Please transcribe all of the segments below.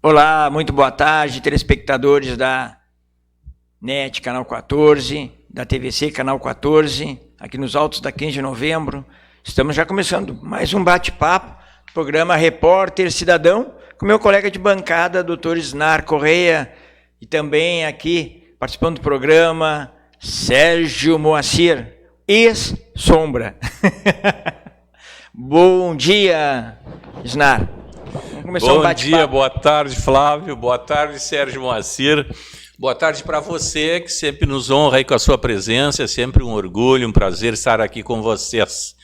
Olá, muito boa tarde, telespectadores da NET, Canal 14, da TVC, Canal 14, aqui nos Altos da 15 de novembro. Estamos já começando mais um bate-papo, programa Repórter Cidadão, com meu colega de bancada, doutor Isnar Correia, e também aqui, participando do programa, Sérgio Moacir, ex-Sombra. Bom dia, Isnar. Bom dia, boa tarde, Flávio, boa tarde, Sérgio Moacir, boa tarde para você, que sempre nos honra aí com a sua presença, é sempre um orgulho, um prazer estar aqui com vocês.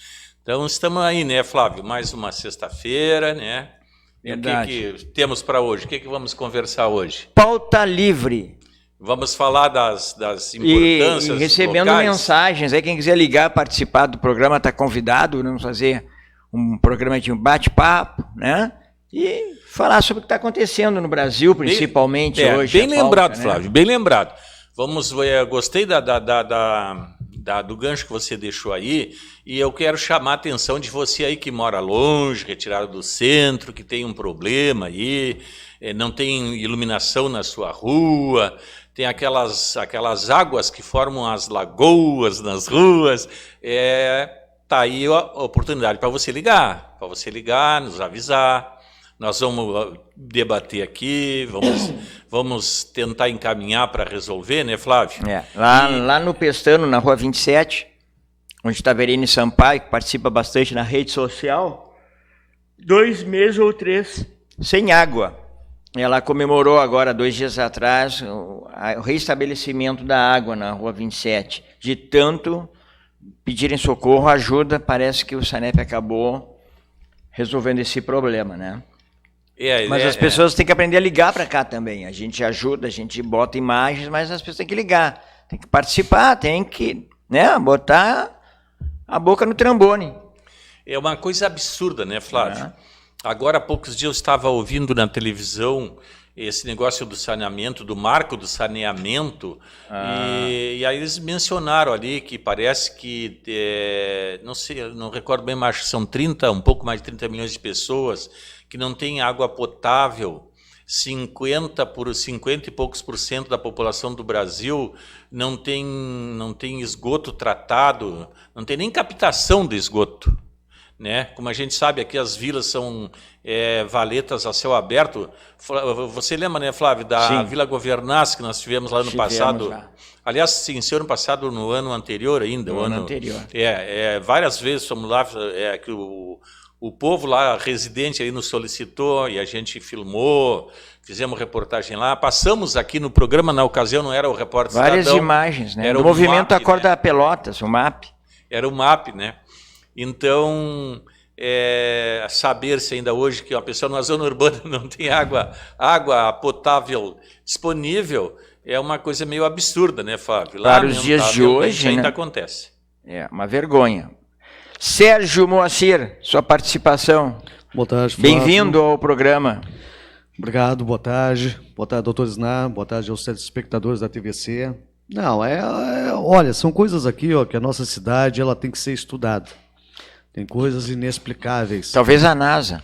Então, estamos aí, né, Flávio, mais uma sexta-feira, né? Verdade. E o que temos para hoje? O que vamos conversar hoje? Pauta livre. Vamos falar das importâncias e recebendo locais. Mensagens, aí quem quiser ligar, participar do programa, está convidado, vamos fazer um programa de um bate-papo, né? E falar sobre o que está acontecendo no Brasil, principalmente hoje. Bem lembrado, pauta, Flávio, né? bem lembrado. Gostei do gancho que você deixou aí, e eu quero chamar a atenção de você aí que mora longe, retirado do centro, que tem um problema aí, não tem iluminação na sua rua, tem aquelas águas que formam as lagoas nas ruas. Tá aí a oportunidade para você ligar, nos avisar. Nós vamos debater aqui, vamos tentar encaminhar para resolver, né, Flávio? Lá no Pestano, na Rua 27, onde está a Verine Sampaio, que participa bastante na rede social, 2 meses ou 3 sem água. Ela comemorou agora, 2 dias atrás, o restabelecimento da água na Rua 27. De tanto pedirem socorro, ajuda, parece que o SANEP acabou resolvendo esse problema, né? Mas as pessoas têm que aprender a ligar para cá também. A gente ajuda, a gente bota imagens, mas as pessoas têm que ligar, tem que participar, tem que, né, botar a boca no trombone. É uma coisa absurda, né, Flávio? Agora, há poucos dias eu estava ouvindo na televisão esse negócio do saneamento, do marco do saneamento, e aí eles mencionaram ali que parece que, não sei, não recordo bem, mas são um pouco mais de 30 milhões de pessoas que não têm água potável. 50 e poucos % da população do Brasil não tem esgoto tratado, não tem nem captação de esgoto. Né? Como a gente sabe, aqui as vilas são valetas a céu aberto. Você lembra, né, Flávio, da Vila Governaz que nós tivemos lá no passado? Já. Aliás, sim, ano passado, no ano anterior ainda. No ano anterior. Várias vezes fomos lá, que o povo lá residente aí nos solicitou e a gente filmou, fizemos reportagem lá. Passamos aqui no programa, na ocasião, não era o Repórter Cidadão. Várias imagens, né? Era o movimento MAP, Acorda né? Pelotas, o MAP. Era o MAP, né? Então, saber se ainda hoje que uma pessoa numa zona urbana não tem água potável disponível é uma coisa meio absurda, né, Fábio? Para os dias de hoje, ainda né? acontece. É uma vergonha. Sérgio Moacir, sua participação. Boa tarde, Flávio. Bem-vindo ao programa. Obrigado, boa tarde. Boa tarde, doutor Isnar. Boa tarde aos telespectadores da TVC. Não, olha, são coisas aqui, que a nossa cidade ela tem que ser estudada. Tem coisas inexplicáveis. Talvez a NASA.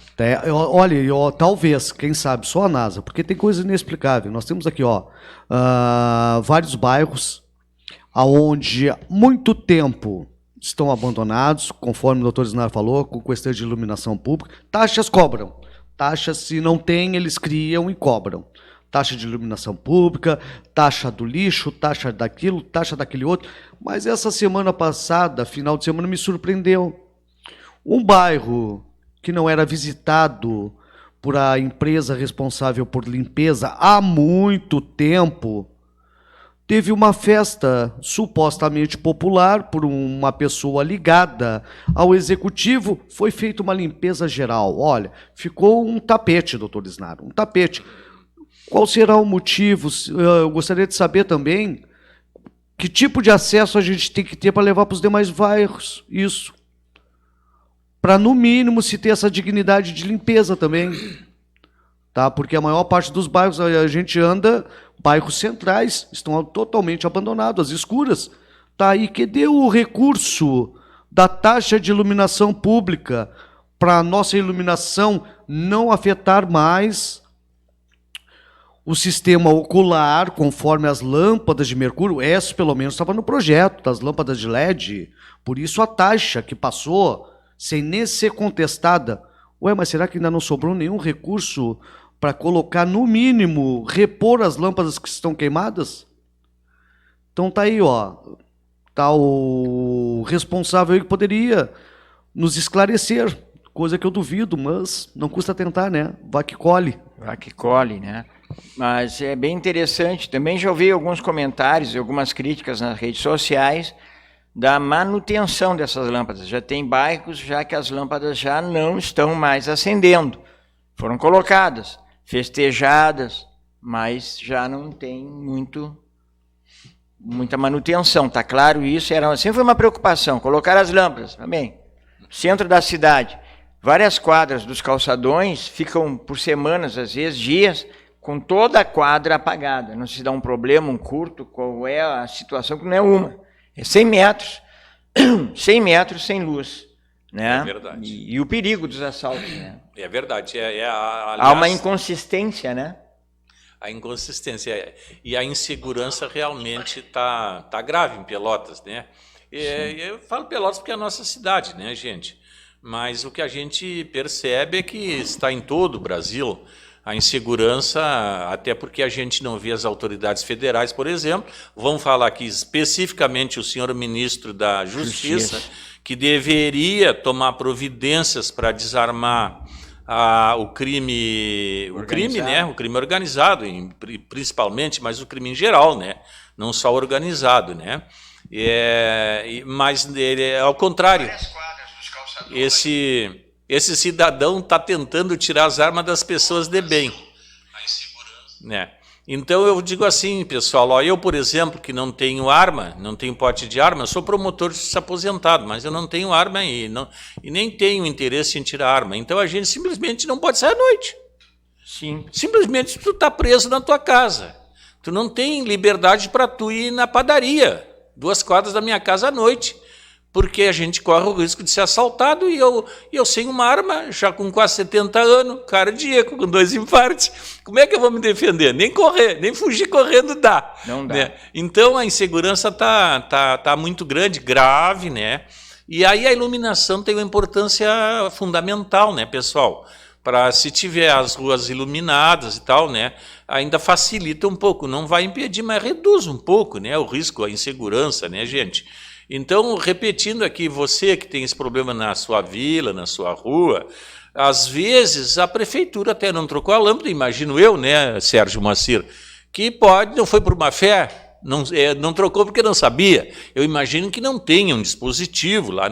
Olha, talvez, quem sabe, só a NASA, porque tem coisas inexplicáveis. Nós temos aqui, vários bairros onde há muito tempo estão abandonados, conforme o doutor Isnar falou, com questão de iluminação pública. Taxas cobram. Taxas, se não tem, eles criam e cobram. Taxa de iluminação pública, taxa do lixo, taxa daquilo, taxa daquele outro. Mas essa semana passada, final de semana, me surpreendeu. Um bairro que não era visitado por a empresa responsável por limpeza há muito tempo, teve uma festa supostamente popular por uma pessoa ligada ao executivo, foi feita uma limpeza geral. Olha, ficou um tapete, doutor Isnar, um tapete. Qual será o motivo? Eu gostaria de saber também que tipo de acesso a gente tem que ter para levar para os demais bairros isso. Para, no mínimo, se ter essa dignidade de limpeza também. Tá? Porque a maior parte dos bairros, a gente anda, bairros centrais, estão totalmente abandonados, às escuras. Tá? E cadê o recurso da taxa de iluminação pública para a nossa iluminação não afetar mais o sistema ocular, conforme as lâmpadas de mercúrio, essa pelo menos estava no projeto das lâmpadas de LED, por isso a taxa que passou, sem nem ser contestada. Ué, mas será que ainda não sobrou nenhum recurso para colocar, no mínimo, repor as lâmpadas que estão queimadas? Então tá aí, ó, tá o responsável aí que poderia nos esclarecer, coisa que eu duvido, mas não custa tentar, né? Vai que colhe. Vai que colhe, né? Mas é bem interessante. Também já ouvi alguns comentários e algumas críticas nas redes sociais da manutenção dessas lâmpadas. Já tem bairros já que as lâmpadas já não estão mais acendendo. Foram colocadas, festejadas, mas já não tem muita manutenção. Tá claro isso? Sempre foi uma preocupação. Colocar as lâmpadas, também. Centro da cidade. Várias quadras dos calçadões ficam por semanas, às vezes dias, com toda a quadra apagada. Não se dá um problema, um curto, qual é a situação, que não é uma. É 100 metros, 100 metros sem luz. Né? É verdade. E o perigo dos assaltos. Né? É verdade. Aliás, há uma inconsistência, né? A inconsistência. E a insegurança realmente tá grave em Pelotas, né? Eu falo Pelotas porque é a nossa cidade, né, gente? Mas o que a gente percebe é que está em todo o Brasil a insegurança, até porque a gente não vê as autoridades federais, por exemplo. Vamos falar aqui especificamente o senhor ministro da Justiça, que deveria tomar providências para desarmar o crime organizado, principalmente, mas o crime em geral, né? Não só organizado, né? Mas ao contrário, esse cidadão está tentando tirar as armas das pessoas de bem. Né? Então eu digo assim, pessoal, eu, por exemplo, que não tenho arma, não tenho porte de arma, eu sou promotor de justiça aposentado, mas eu não tenho arma e nem tenho interesse em tirar arma. Então a gente simplesmente não pode sair à noite. Sim. Simplesmente tu está preso na tua casa. Tu não tem liberdade para tu ir na padaria, 2 quadras da minha casa à noite, porque a gente corre o risco de ser assaltado e eu sem uma arma, já com quase 70 anos, cardíaco, com 2 infartos. Como é que eu vou me defender? Nem correr, nem fugir correndo dá. Não dá. Né? Então a insegurança tá muito grande, grave, né? E aí a iluminação tem uma importância fundamental, né, pessoal? Para se tiver as ruas iluminadas e tal, né, ainda facilita um pouco, não vai impedir, mas reduz um pouco, né, o risco, a insegurança, né, gente? Então, repetindo aqui, você que tem esse problema na sua vila, na sua rua, às vezes a prefeitura até não trocou a lâmpada, imagino eu, né, Sérgio Moacir, que não foi por má fé, não trocou porque não sabia. Eu imagino que não tenha um dispositivo lá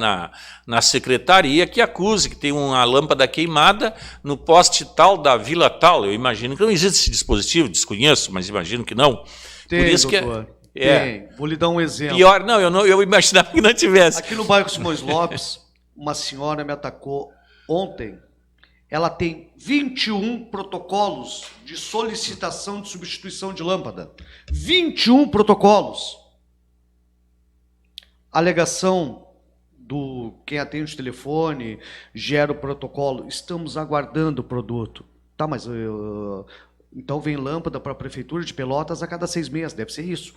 na secretaria que acuse que tem uma lâmpada queimada no poste tal da vila tal. Eu imagino que não existe esse dispositivo, desconheço, mas imagino que não. Tem, por isso doutor. Tem. Vou lhe dar um exemplo. Pior, eu imaginava que não tivesse. Aqui no bairro Simões Lopes, uma senhora me atacou ontem. Ela tem 21 protocolos de solicitação de substituição de lâmpada. 21 protocolos. Alegação do quem atende o telefone, gera o protocolo. Estamos aguardando o produto. Tá, mas então vem lâmpada para a Prefeitura de Pelotas a cada 6 meses. Deve ser isso.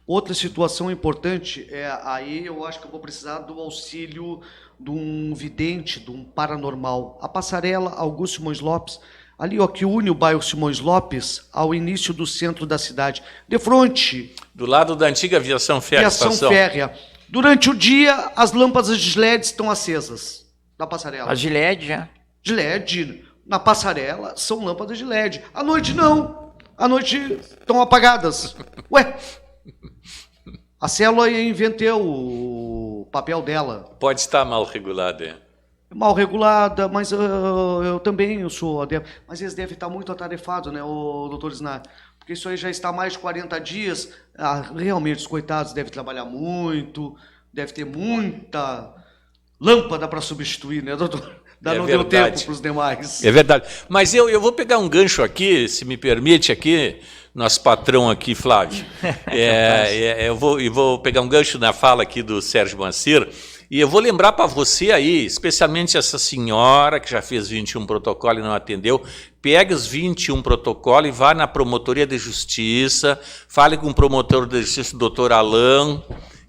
Outra situação importante, aí eu acho que eu vou precisar do auxílio de um vidente, de um paranormal. A passarela Augusto Simões Lopes, ali ó, que une o bairro Simões Lopes ao início do centro da cidade. De frente. Do lado da antiga aviação férrea. Aviação férrea. Durante o dia, as lâmpadas de LED estão acesas na passarela. As de LED já? De LED. Na passarela são lâmpadas de LED. À noite não. À noite estão apagadas. Ué? A célula inventou o papel dela. Pode estar mal regulada, é. Mal regulada, mas eu também sou adepto. Mas eles devem estar muito atarefados, né, doutor Snar? Porque isso aí já está há mais de 40 dias. Realmente, os coitados devem trabalhar muito, deve ter muita lâmpada para substituir, né, doutor? Não deu tempo para os demais. É verdade. Mas eu vou pegar um gancho aqui, se me permite, aqui, nosso patrão aqui, Flávio. Eu vou pegar um gancho na fala aqui do Sérgio Moacir E eu vou lembrar para você aí, especialmente essa senhora que já fez 21 protocolos e não atendeu, pegue os 21 protocolos e vá na promotoria de justiça, fale com o promotor de justiça, o doutor Alain,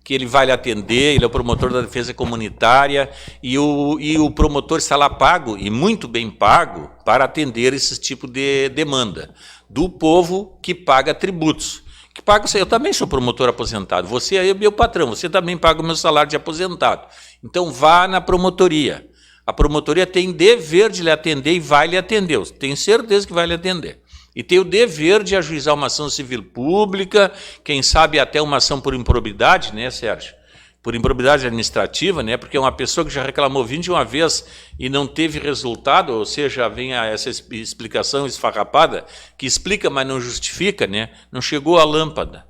que ele vai lhe atender, ele é o promotor da defesa comunitária, e o promotor está lá pago, e muito bem pago, para atender esse tipo de demanda, do povo que paga tributos. Que paga, eu também sou promotor aposentado, você aí é meu patrão, você também paga o meu salário de aposentado. Então vá na promotoria. A promotoria tem dever de lhe atender e vai lhe atender. Eu tenho certeza que vai lhe atender. E tem o dever de ajuizar uma ação civil pública, quem sabe até uma ação por improbidade, né, Sérgio? Por improbidade administrativa, né? Porque uma pessoa que já reclamou 21 vezes e não teve resultado, ou seja, vem essa explicação esfarrapada, que explica, mas não justifica, né? Não chegou a lâmpada.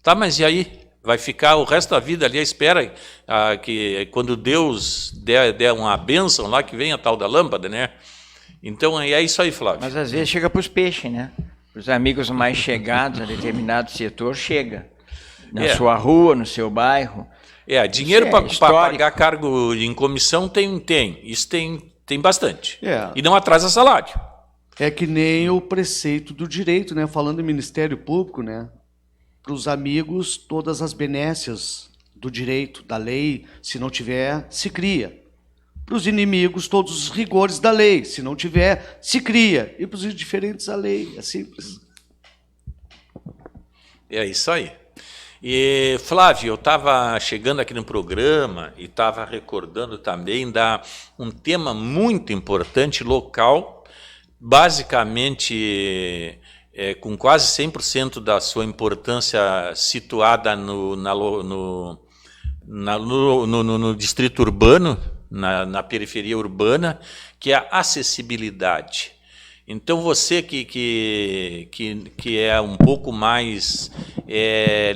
Tá, mas e aí? Vai ficar o resto da vida ali à espera que quando Deus der uma bênção lá, que venha a tal da lâmpada, né? Então é isso aí, Flávio. Mas às vezes chega para os peixes, né? Os amigos mais chegados a determinado setor chega. Na sua rua, no seu bairro. Dinheiro para pagar cargo em comissão tem. Isso tem bastante. E não atrasa salário. É que nem o preceito do direito, né? Falando em Ministério Público, né? Para os amigos, todas as benécias do direito, da lei, se não tiver, se cria. Para os inimigos, todos os rigores da lei, se não tiver, se cria. E para os indiferentes, a lei. É simples. É isso aí. E, Flávio, eu estava chegando aqui no programa e estava recordando também um tema muito importante local, basicamente com quase 100% da sua importância situada no distrito urbano, na periferia urbana, que é a acessibilidade. Então, você que é um pouco mais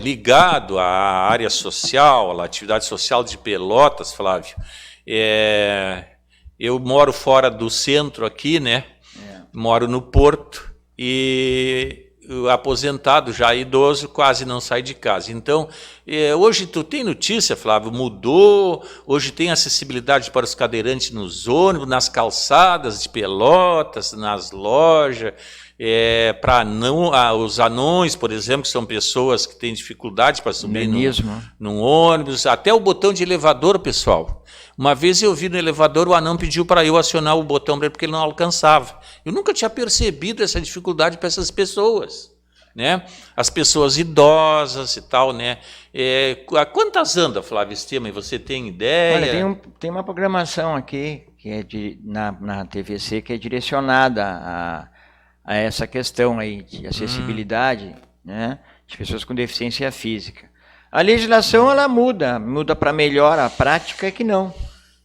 ligado à área social, à atividade social de Pelotas, Flávio, eu moro fora do centro aqui, né? Moro no Porto e aposentado, já idoso, quase não sai de casa. Então, hoje tu tem notícia, Flávio, mudou, hoje tem acessibilidade para os cadeirantes nos ônibus, nas calçadas de Pelotas, nas lojas, para os anões, por exemplo, que são pessoas que têm dificuldade para subir num ônibus, até o botão de elevador, pessoal. Uma vez eu vi no elevador, o anão pediu para eu acionar o botão dele porque ele não alcançava. Eu nunca tinha percebido essa dificuldade para essas pessoas, né? As pessoas idosas e tal, né? Quantas anda, Flávio Estima? Você tem ideia? Olha, tem uma programação aqui que é na TVC que é direcionada a essa questão aí de acessibilidade, né? De pessoas com deficiência física. A legislação ela muda para melhor, a prática é que não.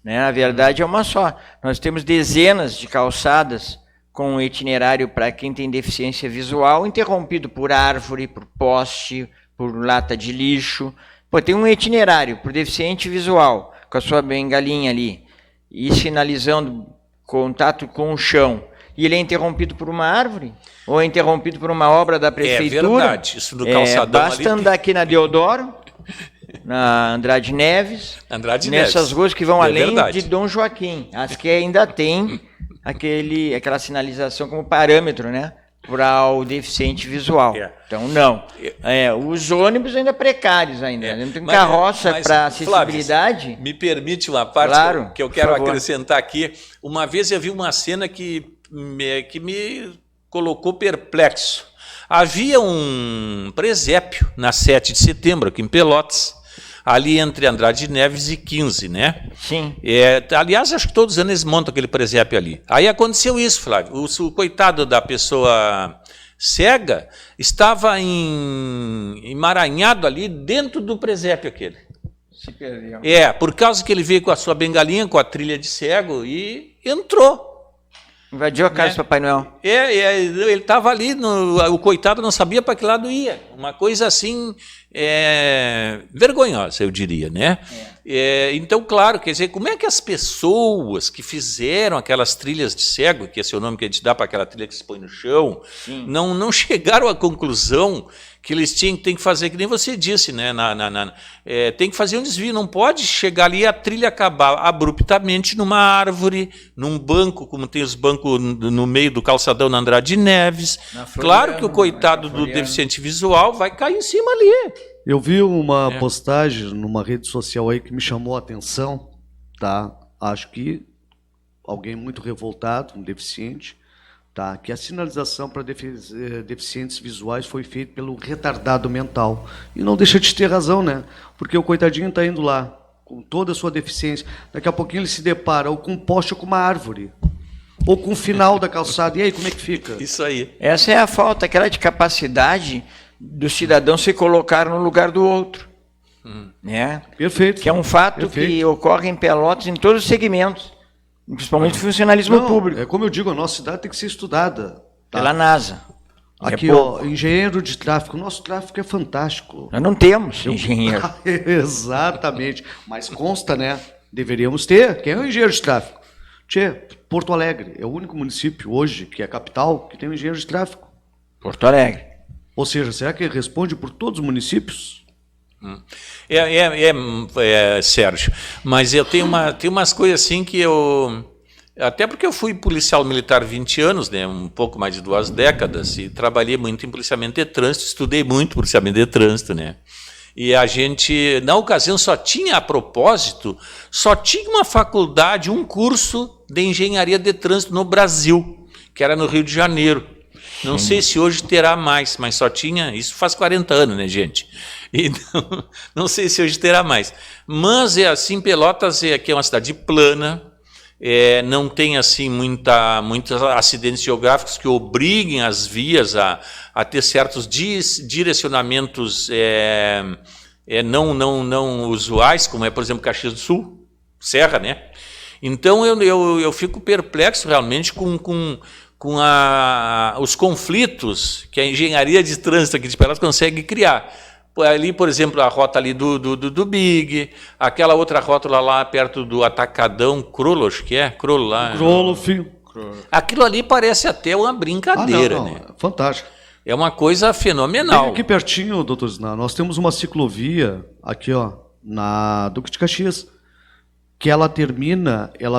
Né? A verdade é uma só. Nós temos dezenas de calçadas com itinerário para quem tem deficiência visual, interrompido por árvore, por poste, por lata de lixo. Pô, tem um itinerário para o deficiente visual, com a sua bengalinha ali, e sinalizando contato com o chão. E ele é interrompido por uma árvore? Ou é interrompido por uma obra da prefeitura? É verdade, isso do calçadão basta ali. Andar aqui na Deodoro, na Andrade Neves, nessas ruas que vão além de Dom Joaquim. As que ainda tem aquela sinalização como parâmetro, né? Para o deficiente visual. Então, não. Os ônibus ainda precários ainda. Não tem carroça para acessibilidade. Flávio, me permite uma parte claro, que eu quero acrescentar aqui. Uma vez eu vi uma cena que me colocou perplexo. Havia um presépio na 7 de setembro, aqui em Pelotas, ali entre Andrade Neves e 15, né? Sim. Aliás, acho que todos os anos eles montam aquele presépio ali. Aí aconteceu isso, Flávio. O coitado da pessoa cega estava emaranhado ali dentro do presépio aquele. Se perdeu. Por causa que ele veio com a sua bengalinha, com a trilha de cego e entrou. Invadiu a casa do Papai Noel. Ele estava ali, o coitado não sabia para que lado ia. Uma coisa assim, vergonhosa, eu diria, né? Então, claro, quer dizer, como é que as pessoas que fizeram aquelas trilhas de cego, que esse é o nome que a gente dá para aquela trilha que se põe no chão, não chegaram à conclusão que eles têm que fazer, que nem você disse, né? Tem que fazer um desvio, não pode chegar ali e a trilha acabar abruptamente numa árvore, num banco, como tem os bancos no meio do calçadão na Andrade Neves. Claro que o coitado do deficiente visual vai cair em cima ali. Eu vi uma postagem numa rede social aí que me chamou a atenção, tá? Acho que alguém muito revoltado, um deficiente, tá? Que a sinalização para deficientes visuais foi feita pelo retardado mental. E não deixa de ter razão, né? Porque o coitadinho está indo lá, com toda a sua deficiência. Daqui a pouquinho ele se depara ou com um poste ou com uma árvore. Ou com o final da calçada. E aí, como é que fica? Isso aí. Essa é a falta, aquela de capacidade do cidadão se colocar no lugar do outro. Né? Perfeito. Que é um fato que ocorre em Pelotas em todos os segmentos, principalmente o funcionalismo público. É como eu digo, a nossa cidade tem que ser estudada. Tá? Pela NASA. Aqui, ó, engenheiro de tráfego. O nosso tráfego é fantástico. Nós não temos engenheiro. Exatamente. Mas consta, né? Deveríamos ter. Quem é o engenheiro de tráfego? Porto Alegre é o único município hoje, que é a capital, que tem um engenheiro de tráfego. Porto Alegre. Ou seja, será que ele responde por todos os municípios? Sérgio, mas eu tenho umas coisas assim que eu... Até porque eu fui policial militar 20 anos, né, um pouco mais de 2 décadas, e trabalhei muito em policiamento de trânsito, estudei muito policiamento de trânsito, né? E a gente, na ocasião, só tinha uma faculdade, um curso de engenharia de trânsito no Brasil, que era no Rio de Janeiro. Não sei se hoje terá mais, mas só tinha... Isso faz 40 anos, né, gente? E não sei se hoje terá mais. Mas, assim, Pelotas que é uma cidade plana, não tem, assim, muitos acidentes geográficos que obriguem as vias a ter certos direcionamentos não usuais, como é, por exemplo, Caxias do Sul, Serra, né? Então, eu fico perplexo, realmente, com os conflitos que a engenharia de trânsito aqui de Pelotas consegue criar. Ali, por exemplo, a rota ali do Big, aquela outra rótula lá perto do Atacadão, Crolo, acho que é, Crolo lá. Crolo, filho. Aquilo ali parece até uma brincadeira, né? Fantástico. É uma coisa fenomenal. Bem aqui pertinho, doutor Zina, nós temos uma ciclovia aqui, ó, na Duque de Caxias, que ela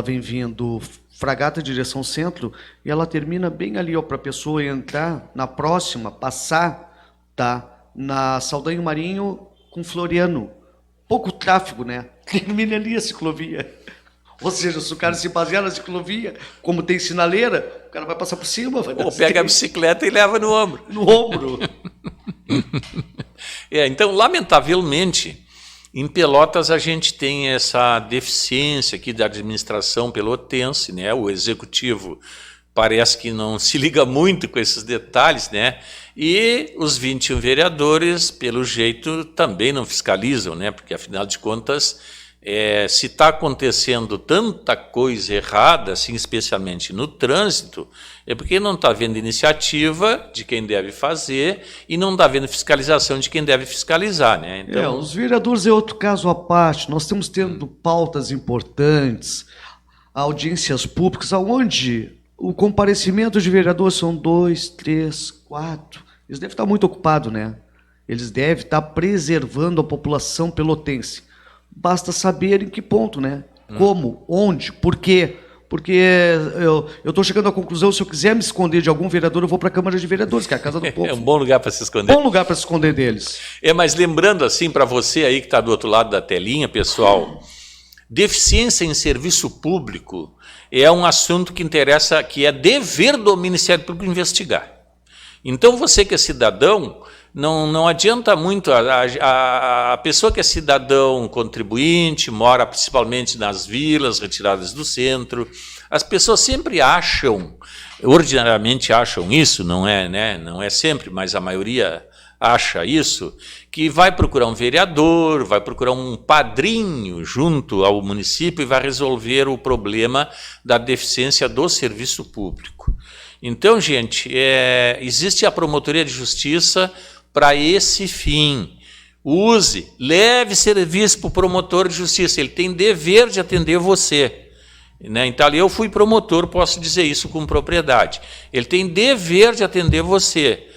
vem vindo Fragata direção centro, e ela termina bem ali, ó, para a pessoa entrar na próxima, passar, tá? Na Saldanha Marinho com Floriano. Pouco tráfego, né? Termina ali a ciclovia. Ou seja, se o cara se basear na ciclovia, como tem sinaleira, o cara vai passar por cima. Ou pega a bicicleta e leva no ombro. No ombro. Então, lamentavelmente, em Pelotas a gente tem essa deficiência aqui da administração pelotense, né? O executivo parece que não se liga muito com esses detalhes, né? E os 21 vereadores, pelo jeito, também não fiscalizam, né? Porque, afinal de contas, se está acontecendo tanta coisa errada, assim, especialmente no trânsito, é porque não está havendo iniciativa de quem deve fazer e não está havendo fiscalização de quem deve fiscalizar, né? Então, os vereadores é outro caso à parte. Nós estamos tendo pautas importantes, audiências públicas, onde o comparecimento de vereadores são 2, 3, 4. Eles devem estar muito ocupados, né? Eles devem estar preservando a população pelotense. Basta saber em que ponto, né? Como, onde, por quê. Porque eu estou chegando à conclusão, se eu quiser me esconder de algum vereador, eu vou para a Câmara de Vereadores, que é a casa do povo. É um bom lugar para se esconder. Bom lugar para se esconder deles. Mas lembrando assim, para você aí que está do outro lado da telinha, pessoal, deficiência em serviço público é um assunto que interessa, que é dever do Ministério Público investigar. Então, você que é cidadão, não adianta muito, a pessoa que é cidadão contribuinte, mora principalmente nas vilas retiradas do centro, as pessoas sempre acham, ordinariamente acham isso, não é, né? Não é sempre, mas a maioria acha isso, que vai procurar um vereador, vai procurar um padrinho junto ao município e vai resolver o problema da deficiência do serviço público. Então, gente, existe a Promotoria de Justiça para esse fim, use, leve serviço para o promotor de justiça, ele tem dever de atender você. Né? Então, eu fui promotor, posso dizer isso com propriedade. Ele tem dever de atender você.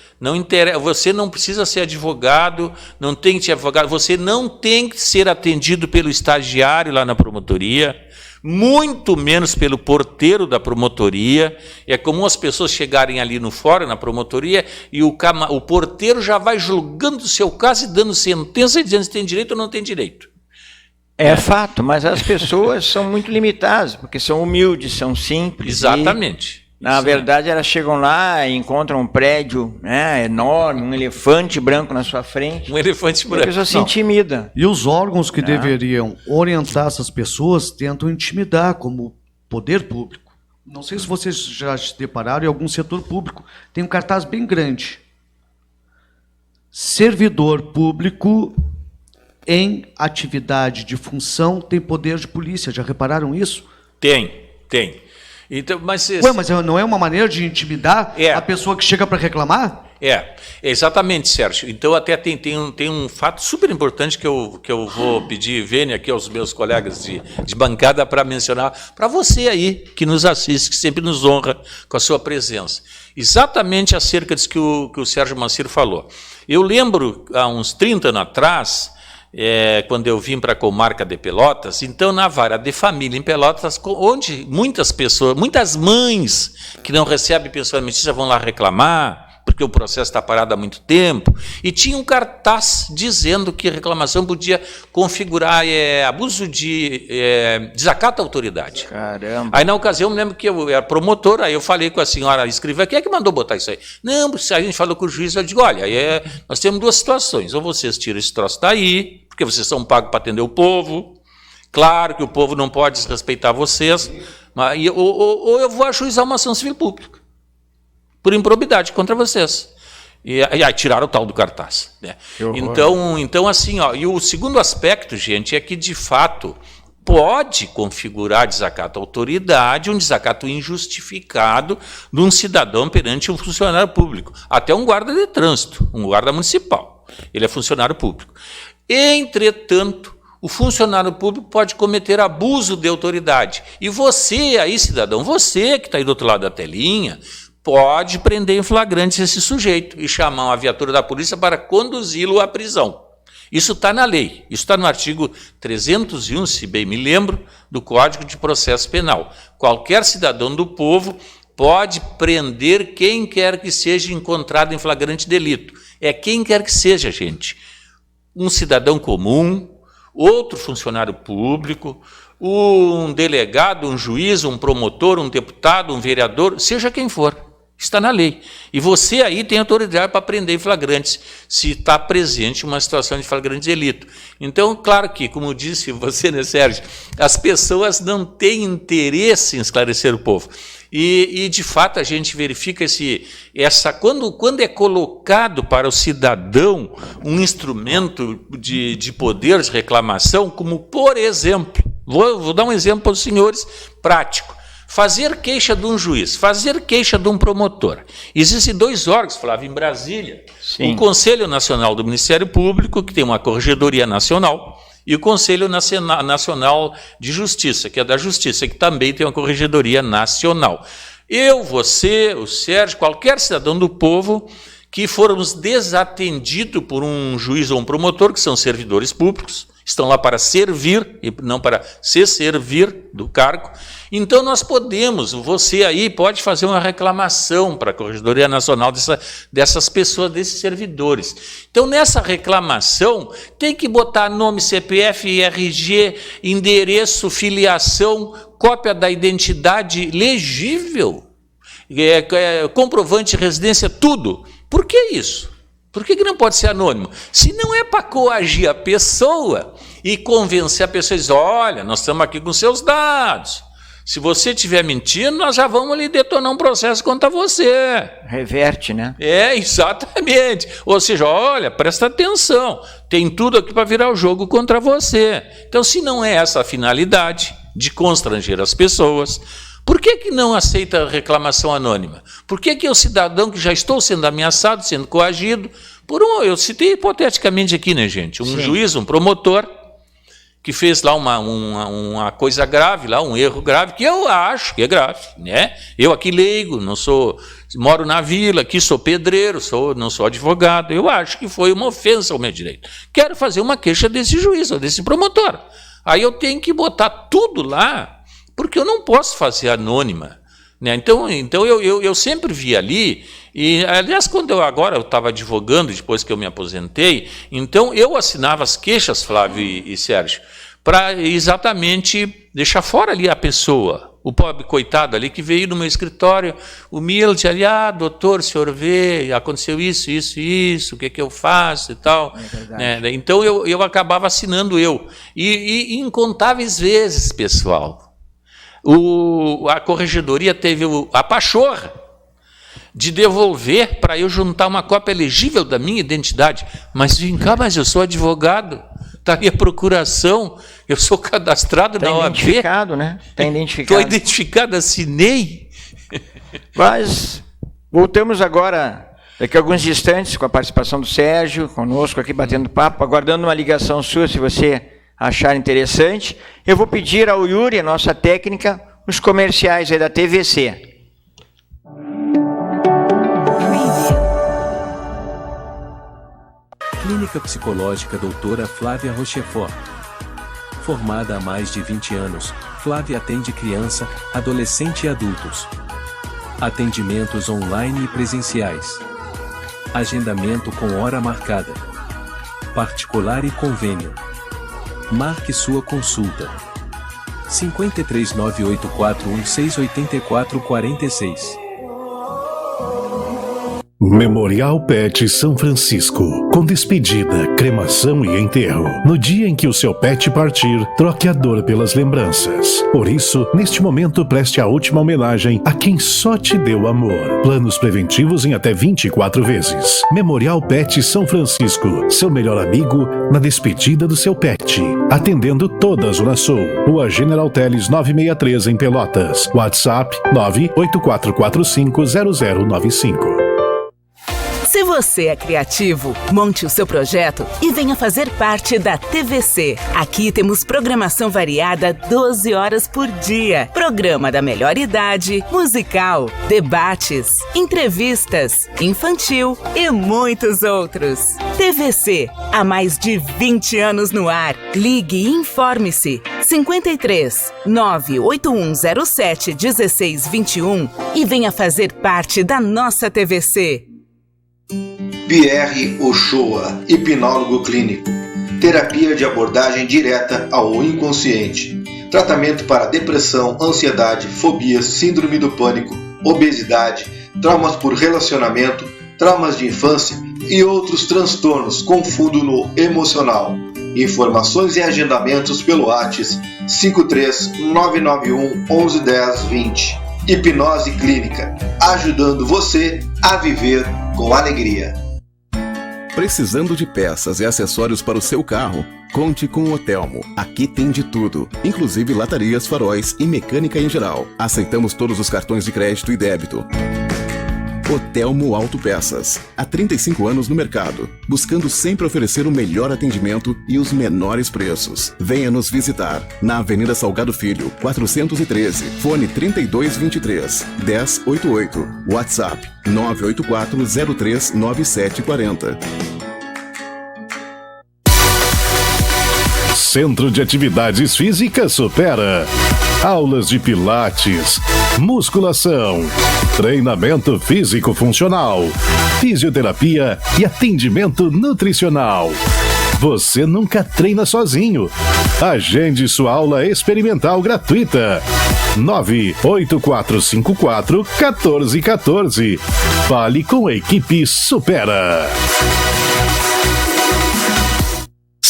Você não precisa ser advogado, não tem que ser advogado, você não tem que ser atendido pelo estagiário lá na promotoria, muito menos pelo porteiro da promotoria. É comum as pessoas chegarem ali no fórum, na promotoria, e o porteiro já vai julgando o seu caso e dando sentença, dizendo se tem direito ou não tem direito. É fato, mas as pessoas são muito limitadas, porque são humildes, são simples. Exatamente. Na verdade, elas chegam lá e encontram um prédio, né, enorme, um elefante branco na sua frente. Um elefante branco. A pessoa se intimida. E os órgãos que deveriam orientar essas pessoas tentam intimidar, como poder público. Não sei se vocês já se depararam em algum setor público. Tem um cartaz bem grande. Servidor público em atividade de função tem poder de polícia. Já repararam isso? Tem. Então, mas não é uma maneira de intimidar a pessoa que chega para reclamar? Exatamente, Sérgio. Então, até tem um fato super importante que eu vou pedir, Vênia, aqui aos meus colegas de bancada para mencionar, para você aí, que nos assiste, que sempre nos honra com a sua presença. Exatamente acerca disso que o Sérgio Mancir falou. Eu lembro, há uns 30 anos atrás, quando eu vim para a comarca de Pelotas, então na vara de família em Pelotas, onde muitas pessoas, muitas mães que não recebem pensão alimentícia vão lá reclamar, porque o processo está parado há muito tempo, e tinha um cartaz dizendo que reclamação podia configurar abuso de desacato à autoridade. Caramba. Aí na ocasião eu me lembro que eu era promotor, aí eu falei com a senhora escrivã, quem é que mandou botar isso aí? Não, a gente falou com o juiz, eu digo, olha, nós temos duas situações, ou vocês tiram esse troço daí, porque vocês são pagos para atender o povo, claro que o povo não pode desrespeitar vocês, ou eu vou ajuizar uma ação civil pública, por improbidade contra vocês. E aí tiraram o tal do cartaz. Né? Então, assim, e o segundo aspecto, gente, é que, de fato, pode configurar desacato à autoridade, um desacato injustificado de um cidadão perante um funcionário público, até um guarda de trânsito, um guarda municipal. Ele é funcionário público. Entretanto, o funcionário público pode cometer abuso de autoridade. E você aí, cidadão, você que está aí do outro lado da telinha, pode prender em flagrante esse sujeito e chamar uma viatura da polícia para conduzi-lo à prisão. Isso está na lei, isso está no artigo 301, se bem me lembro, do Código de Processo Penal. Qualquer cidadão do povo pode prender quem quer que seja encontrado em flagrante delito. É quem quer que seja, gente. Um cidadão comum, outro funcionário público, um delegado, um juiz, um promotor, um deputado, um vereador, seja quem for. Está na lei. E você aí tem autoridade para prender em flagrantes, se está presente uma situação de flagrante delito. Então, claro que, como disse você, né, Sérgio, as pessoas não têm interesse em esclarecer o povo. E de fato, a gente verifica quando é colocado para o cidadão um instrumento de poder de reclamação, como, por exemplo, vou dar um exemplo para os senhores prático. Fazer queixa de um juiz, fazer queixa de um promotor. Existem dois órgãos, Flávio, em Brasília. Sim. O Conselho Nacional do Ministério Público, que tem uma corregedoria nacional, e o Conselho Nacional de Justiça, que é da Justiça, que também tem uma corregedoria nacional. Eu, você, o Sérgio, qualquer cidadão do povo que formos desatendido por um juiz ou um promotor, que são servidores públicos, estão lá para servir e não para se servir do cargo. Então nós podemos, você aí pode fazer uma reclamação para a Corregedoria Nacional dessas pessoas, desses servidores. Então nessa reclamação tem que botar nome, CPF, RG, endereço, filiação, cópia da identidade legível, comprovante de residência, tudo. Por que isso? Por que não pode ser anônimo? Se não é para coagir a pessoa e convencer a pessoa, dizer, olha, nós estamos aqui com seus dados. Se você estiver mentindo, nós já vamos ali detonar um processo contra você. Reverte, né? Exatamente. Ou seja, olha, presta atenção, tem tudo aqui para virar o jogo contra você. Então, se não é essa a finalidade de constranger as pessoas, por que não aceita a reclamação anônima? Por que o cidadão que já estou sendo ameaçado, sendo coagido, Eu citei hipoteticamente aqui, né, gente? Um juiz, um promotor, que fez lá uma coisa grave, lá, um erro grave, que eu acho que é grave, né? Eu aqui leigo, moro na vila, aqui sou pedreiro, não sou advogado, eu acho que foi uma ofensa ao meu direito. Quero fazer uma queixa desse juiz, ou desse promotor. Aí eu tenho que botar tudo lá, porque eu não posso fazer anônima, né? Então eu sempre vi ali, e aliás, quando eu estava advogando, depois que eu me aposentei, então eu assinava as queixas, Flávio e Sérgio, para exatamente deixar fora ali a pessoa, o pobre coitado ali que veio no meu escritório, humilde ali, doutor, o senhor vê, aconteceu isso, o que eu faço e tal. Né? Então eu acabava assinando e incontáveis vezes, pessoal, a corregedoria teve a pachorra de devolver para eu juntar uma cópia legível da minha identidade. Mas vem cá, mas eu sou advogado, está aí a procuração, eu sou cadastrado na OAB. Está identificado, né? Está identificado. Estou identificado, assinei. Mas voltamos agora, daqui a alguns instantes, com a participação do Sérgio, conosco aqui batendo papo, aguardando uma ligação sua, se você achar interessante. Eu vou pedir ao Yuri, a nossa técnica, os comerciais aí da TVC. Clínica Psicológica Doutora Flávia Rochefort. Formada há mais de 20 anos, Flávia atende criança, adolescente e adultos. Atendimentos online e presenciais. Agendamento com hora marcada. Particular e convênio. Marque sua consulta. 53984168446. Memorial Pet São Francisco. Com despedida, cremação e enterro. No dia em que o seu pet partir, troque a dor pelas lembranças. Por isso, neste momento, preste a última homenagem a quem só te deu amor. Planos preventivos em até 24 vezes. Memorial Pet São Francisco. Seu melhor amigo na despedida do seu pet. Atendendo toda a Zona Sul. Rua General Teles 963 em Pelotas. WhatsApp 984450095. Se você é criativo, monte o seu projeto e venha fazer parte da TVC. Aqui temos programação variada 12 horas por dia. Programa da melhor idade, musical, debates, entrevistas, infantil e muitos outros. TVC, há mais de 20 anos no ar. Ligue e informe-se. 53 98107 1621 e venha fazer parte da nossa TVC. Pierre Ochoa, hipnólogo clínico. Terapia de abordagem direta ao inconsciente. Tratamento para depressão, ansiedade, fobias, síndrome do pânico, obesidade, traumas por relacionamento, traumas de infância e outros transtornos com fundo no emocional. Informações e agendamentos pelo WhatsApp 53991 1110 20. Hipnose Clínica, ajudando você a viver com alegria. Precisando de peças e acessórios para o seu carro? Conte com o Otelmo. Aqui tem de tudo, inclusive latarias, faróis e mecânica em geral. Aceitamos todos os cartões de crédito e débito. Otelmo Autopeças. Há 35 anos no mercado, buscando sempre oferecer o melhor atendimento e os menores preços. Venha nos visitar na Avenida Salgado Filho, 413, fone 3223-1088, WhatsApp 984039740. Centro de Atividades Físicas Supera. Aulas de pilates, musculação, treinamento físico-funcional, fisioterapia e atendimento nutricional. Você nunca treina sozinho. Agende sua aula experimental gratuita. 98454-1414. Fale com a equipe Supera.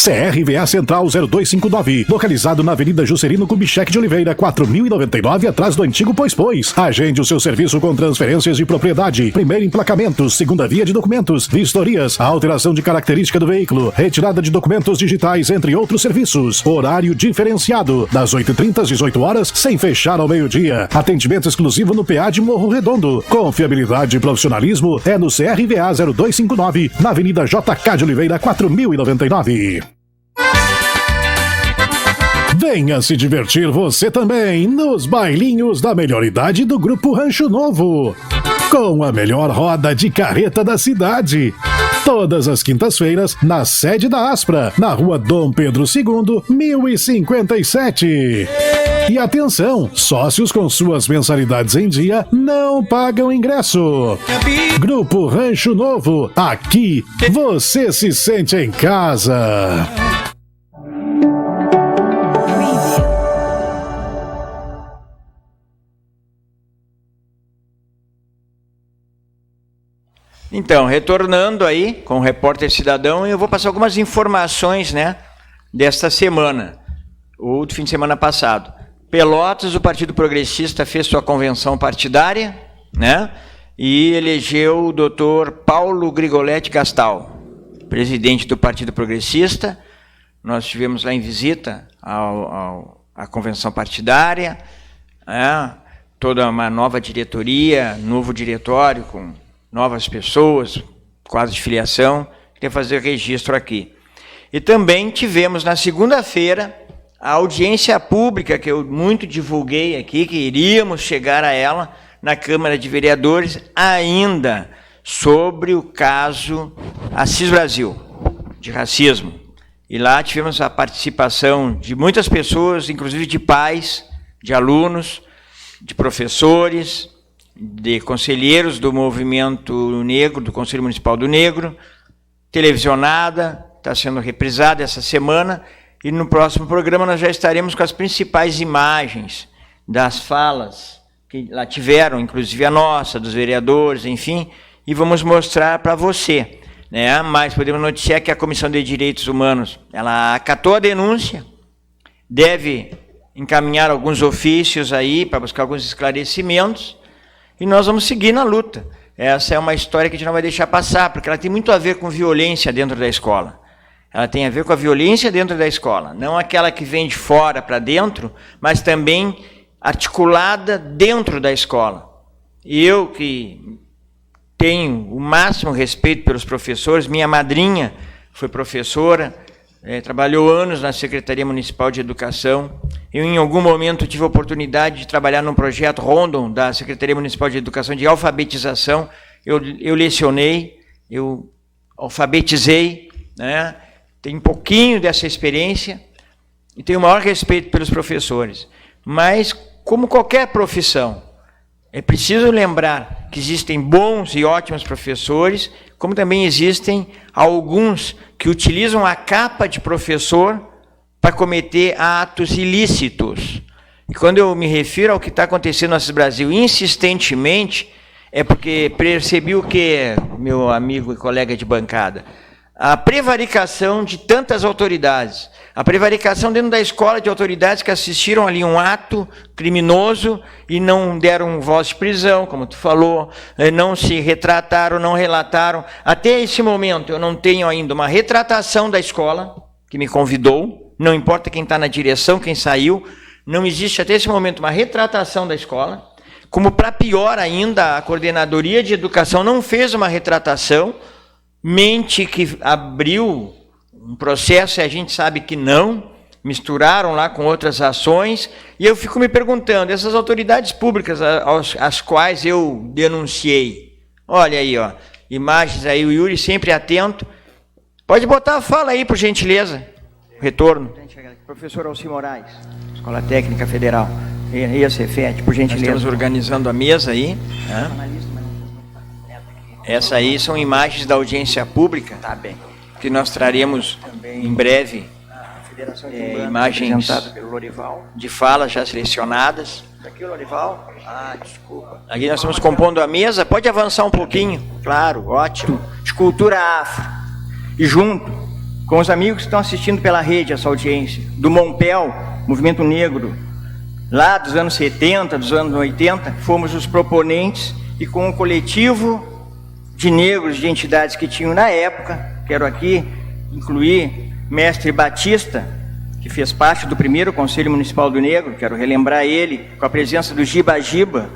CRVA Central 0259, localizado na Avenida Juscelino Kubitschek de Oliveira, 4099, atrás do antigo Pois. Agende o seu serviço com transferências de propriedade, primeiro emplacamento, segunda via de documentos, vistorias, alteração de característica do veículo, retirada de documentos digitais, entre outros serviços. Horário diferenciado, das 8h30 às 18 horas, sem fechar ao meio-dia. Atendimento exclusivo no PA de Morro Redondo. Confiabilidade e profissionalismo é no CRVA 0259, na Avenida JK de Oliveira, 4099. Venha se divertir você também nos bailinhos da melhor idade do Grupo Rancho Novo, com a melhor roda de carreta da cidade. Todas as quintas-feiras, na sede da Aspra, na rua Dom Pedro II, 1057. E atenção, sócios com suas mensalidades em dia não pagam ingresso. Grupo Rancho Novo, aqui você se sente em casa. Então, retornando aí com o Repórter Cidadão, eu vou passar algumas informações, né, desta semana, ou do fim de semana passado. Pelotas, o Partido Progressista fez sua convenção partidária, né, e elegeu o doutor Paulo Grigoletti Gastal, presidente do Partido Progressista. Nós estivemos lá em visita à convenção partidária, né, toda uma nova diretoria, novo diretório com novas pessoas, quadro de filiação, queria fazer registro aqui. E também tivemos na segunda-feira a audiência pública, que eu muito divulguei aqui, que iríamos chegar a ela na Câmara de Vereadores, ainda sobre o caso Assis Brasil, de racismo. E lá tivemos a participação de muitas pessoas, inclusive de pais, de alunos, de professores, de conselheiros do Movimento Negro, do Conselho Municipal do Negro, televisionada, está sendo reprisada essa semana, e no próximo programa nós já estaremos com as principais imagens das falas que lá tiveram, inclusive a nossa, dos vereadores, enfim, e vamos mostrar para você, né? Mas podemos noticiar que a Comissão de Direitos Humanos, ela acatou a denúncia, deve encaminhar alguns ofícios aí para buscar alguns esclarecimentos, e nós vamos seguir na luta. Essa é uma história que a gente não vai deixar passar, porque ela tem muito a ver com violência dentro da escola. Ela tem a ver com a violência dentro da escola, não aquela que vem de fora para dentro, mas também articulada dentro da escola. E eu que tenho o máximo respeito pelos professores, minha madrinha foi professora, trabalhou anos na Secretaria Municipal de Educação. Eu, em algum momento, tive a oportunidade de trabalhar num projeto Rondon da Secretaria Municipal de Educação de alfabetização. Eu lecionei, eu alfabetizei, né? Tenho um pouquinho dessa experiência e tenho o maior respeito pelos professores. Mas, como qualquer profissão, é preciso lembrar que existem bons e ótimos professores, como também existem alguns que utilizam a capa de professor para cometer atos ilícitos. E quando eu me refiro ao que está acontecendo no Assis Brasil insistentemente, é porque percebi o que, meu amigo e colega de bancada, a prevaricação de tantas autoridades, a prevaricação dentro da escola de autoridades que assistiram ali um ato criminoso e não deram voz de prisão, como tu falou, não se retrataram, não relataram. Até esse momento eu não tenho ainda uma retratação da escola, que me convidou, não importa quem está na direção, quem saiu, não existe até esse momento uma retratação da escola. Como para pior ainda, a Coordenadoria de Educação não fez uma retratação, mente que abriu um processo e a gente sabe que não, misturaram lá com outras ações, e eu fico me perguntando, essas autoridades públicas às quais eu denunciei, olha aí, ó, imagens aí, o Yuri sempre atento, pode botar a fala aí, por gentileza, retorno. Professor Alci Moraes, Escola Técnica Federal, e a Cefet, por gentileza. Nós estamos organizando a mesa aí, né? Essa aí são imagens da audiência pública, tá bem, que nós traremos em breve, imagens de falas já selecionadas. Aqui o Lorival? Ah, desculpa. Aqui nós estamos compondo a mesa, pode avançar um pouquinho? Claro, ótimo. Escultura afro. E junto, com os amigos que estão assistindo pela rede essa audiência, do Mompel, Movimento Negro, lá dos anos 70, dos anos 80, fomos os proponentes, e com o coletivo de negros de entidades que tinham na época, quero aqui incluir Mestre Batista, que fez parte do primeiro Conselho Municipal do Negro, quero relembrar ele, com a presença do Giba Giba,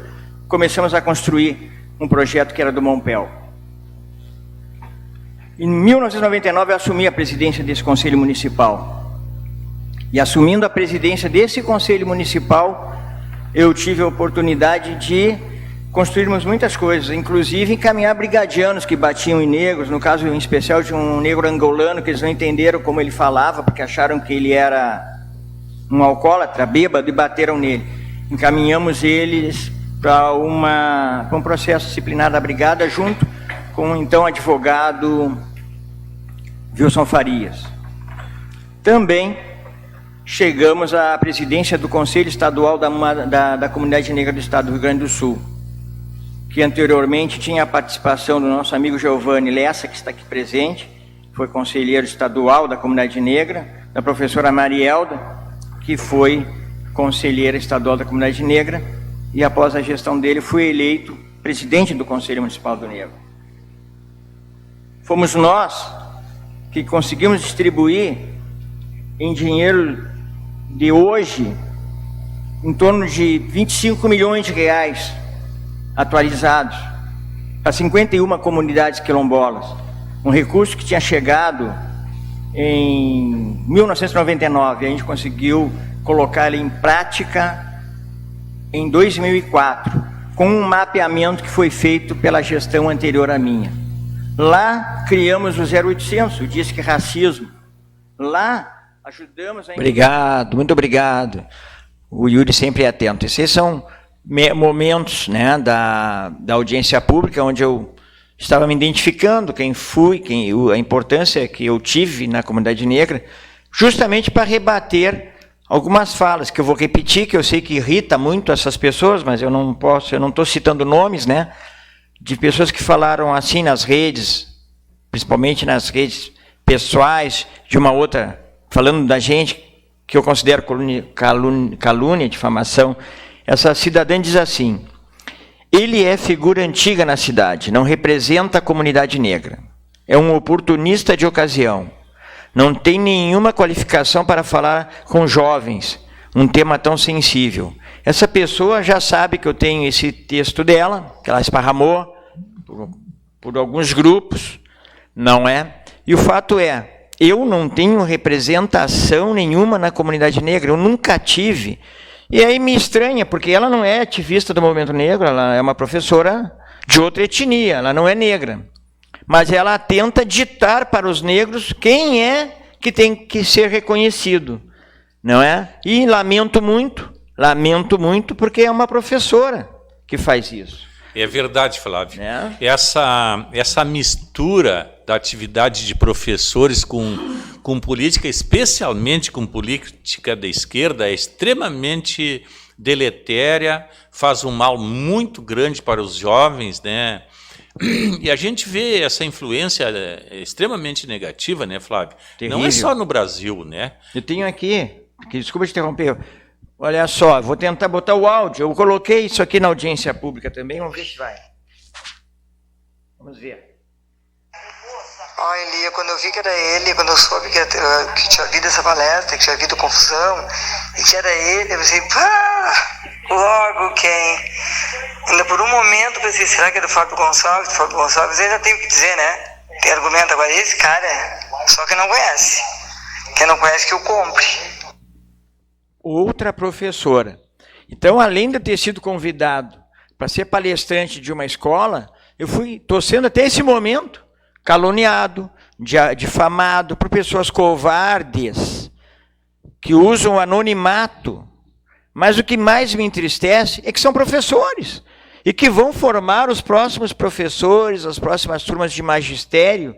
começamos a construir um projeto que era do Mompel. Em 1999 eu assumi a presidência desse Conselho Municipal. E assumindo a presidência desse Conselho Municipal, eu tive a oportunidade de construirmos muitas coisas, inclusive encaminhar brigadianos que batiam em negros, no caso em especial de um negro angolano, que eles não entenderam como ele falava, porque acharam que ele era um alcoólatra, bêbado, e bateram nele. Encaminhamos eles para um processo disciplinar da brigada, junto com o então advogado Wilson Farias. Também chegamos à presidência do Conselho Estadual da Comunidade Negra do Estado do Rio Grande do Sul, que anteriormente tinha a participação do nosso amigo Giovanni Lessa, que está aqui presente, foi conselheiro estadual da Comunidade Negra, da professora Marielda, que foi conselheira estadual da Comunidade Negra, e após a gestão dele fui eleito presidente do Conselho Municipal do Negro. Fomos nós que conseguimos distribuir em dinheiro de hoje em torno de 25 milhões de reais atualizados para 51 comunidades quilombolas, um recurso que tinha chegado em 1999, a gente conseguiu colocar ele em prática em 2004, com um mapeamento que foi feito pela gestão anterior à minha. Lá criamos o 0800, o Disque Racismo. Lá ajudamos a... Obrigado, muito obrigado. O Yuri sempre é atento. Esses são momentos, né, da audiência pública, onde eu estava me identificando quem fui, a importância que eu tive na comunidade negra, justamente para rebater algumas falas que eu vou repetir, que eu sei que irrita muito essas pessoas, mas eu não estou citando nomes, né, de pessoas que falaram assim nas redes, principalmente nas redes pessoais, de uma outra, falando da gente, que eu considero calúnia, difamação. Essa cidadã diz assim: ele é figura antiga na cidade, não representa a comunidade negra. É um oportunista de ocasião. Não tem nenhuma qualificação para falar com jovens, um tema tão sensível. Essa pessoa já sabe que eu tenho esse texto dela, que ela esparramou por alguns grupos, não é? E o fato é, eu não tenho representação nenhuma na comunidade negra, eu nunca tive. E aí me estranha, porque ela não é ativista do movimento negro, ela é uma professora de outra etnia, ela não é negra. Mas ela tenta ditar para os negros quem é que tem que ser reconhecido, não é? E lamento muito, porque é uma professora que faz isso. É verdade, Flávio. Essa mistura da atividade de professores com política, especialmente com política da esquerda, é extremamente deletéria, faz um mal muito grande para os jovens, né? E a gente vê essa influência extremamente negativa, né, Flávio? Terrível. Não é só no Brasil, né? Eu tenho aqui, desculpa te interromper, olha só, vou tentar botar o áudio, eu coloquei isso aqui na audiência pública também, vamos ver se vai. Vamos ver. Elia, quando eu vi que era ele, quando eu soube que tinha havido essa palestra, que tinha havido confusão, e que era ele, eu pensei, logo quem? Ainda por um momento eu pensei, será que é do Fábio Gonçalves? Do Fábio Gonçalves ainda tem o que dizer, né? Tem argumento. Agora esse cara, só que não conhece. Quem não conhece que o compre. Outra professora. Então, além de eu ter sido convidado para ser palestrante de uma escola, estou sendo até esse momento caluniado, difamado por pessoas covardes que usam o anonimato. Mas o que mais me entristece é que são professores e que vão formar os próximos professores, as próximas turmas de magistério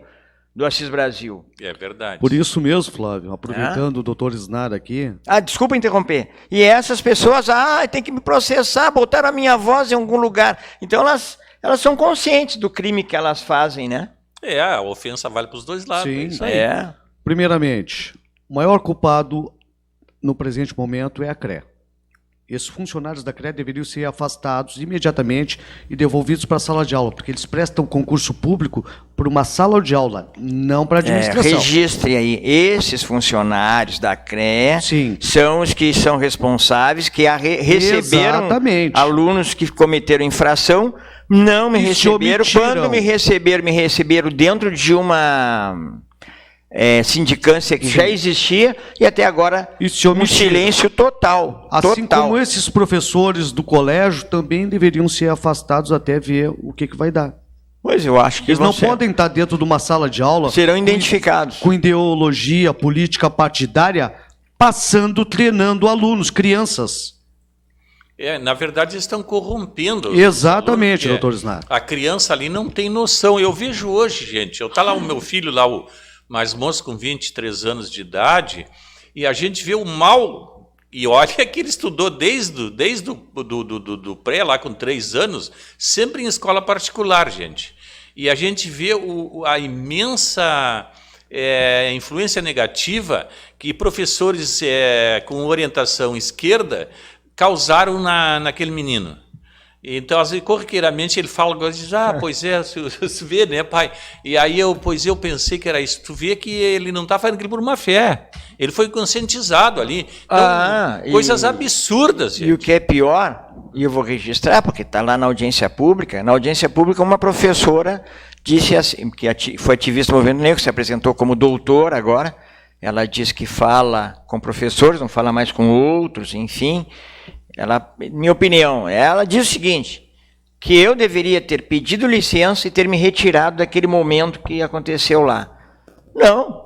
do Assis Brasil. É verdade. Por isso mesmo, Flávio, aproveitando o doutor Isnar aqui... Desculpa interromper. E essas pessoas, tem que me processar, botaram a minha voz em algum lugar. Então elas são conscientes do crime que elas fazem, né? A ofensa vale para os dois lados. Sim. É isso aí. Primeiramente, o maior culpado no presente momento é a CRE. Esses funcionários da CRE deveriam ser afastados imediatamente e devolvidos para a sala de aula, porque eles prestam concurso público para uma sala de aula, não para a administração. Registre aí, esses funcionários da CRE são os que são responsáveis, que receberam alunos que cometeram infração, não me receberam. Quando me receberam dentro de uma sindicância que já existia e até agora um silêncio total. Assim como esses professores do colégio também deveriam ser afastados até ver o que vai dar. Pois eu acho que eles não podem estar dentro de uma sala de aula. Serão identificados. Com ideologia política partidária, treinando alunos, crianças. Na verdade, eles estão corrompendo. Exatamente, doutor Snar. A criança ali não tem noção. Eu vejo hoje, gente, tá lá o meu filho, lá o mais moço com 23 anos de idade, e a gente vê o mal, e olha que ele estudou desde do pré, lá com 3 anos, sempre em escola particular, gente. E a gente vê a imensa influência negativa que professores com orientação esquerda causaram naquele menino. Então, às vezes, corriqueiramente, ele fala, diz, pois é, você vê, né, pai? E aí, eu pensei que era isso. Tu vê que ele não está fazendo aquilo por má fé. Ele foi conscientizado ali. Então, coisas absurdas, gente. E o que é pior, e eu vou registrar, porque está lá na audiência pública, uma professora disse assim, que foi ativista do movimento negro, se apresentou como doutora agora, ela diz que fala com professores, não fala mais com outros, enfim. Minha opinião, ela diz o seguinte, que eu deveria ter pedido licença e ter me retirado daquele momento que aconteceu lá. Não,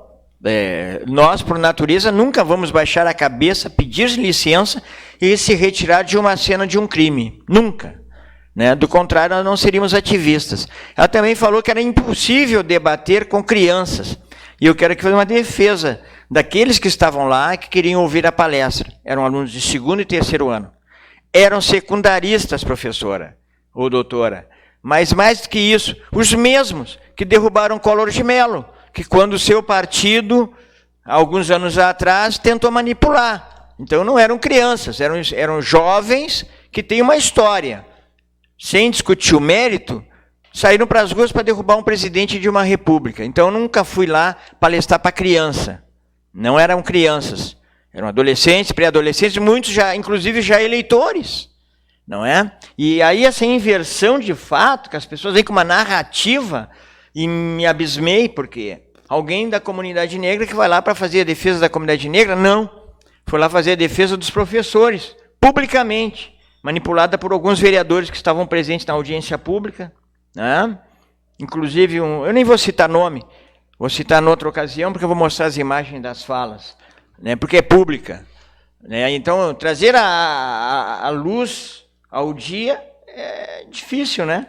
nós, por natureza, nunca vamos baixar a cabeça, pedir licença e se retirar de uma cena de um crime. Nunca. Né? Do contrário, nós não seríamos ativistas. Ela também falou que era impossível debater com crianças. E eu quero que faça uma defesa daqueles que estavam lá e que queriam ouvir a palestra. Eram alunos de 2º e 3º ano. Eram secundaristas, professora ou doutora. Mas mais do que isso, os mesmos que derrubaram Collor de Mello, que quando o seu partido, alguns anos atrás, tentou manipular. Então não eram crianças, eram jovens que têm uma história. Sem discutir o mérito, saíram para as ruas para derrubar um presidente de uma república. Então eu nunca fui lá palestrar para criança. Não eram crianças. Eram adolescentes, pré-adolescentes, muitos inclusive já eleitores, não é? E aí essa inversão de fato, que as pessoas vêm com uma narrativa, e me abismei, porque alguém da comunidade negra que vai lá para fazer a defesa da comunidade negra, não. Foi lá fazer a defesa dos professores, publicamente, manipulada por alguns vereadores que estavam presentes na audiência pública, né? Inclusive, eu nem vou citar nome, vou citar noutra ocasião, porque eu vou mostrar as imagens das falas. Né, porque é pública. Né, então, trazer a luz ao dia é difícil, né?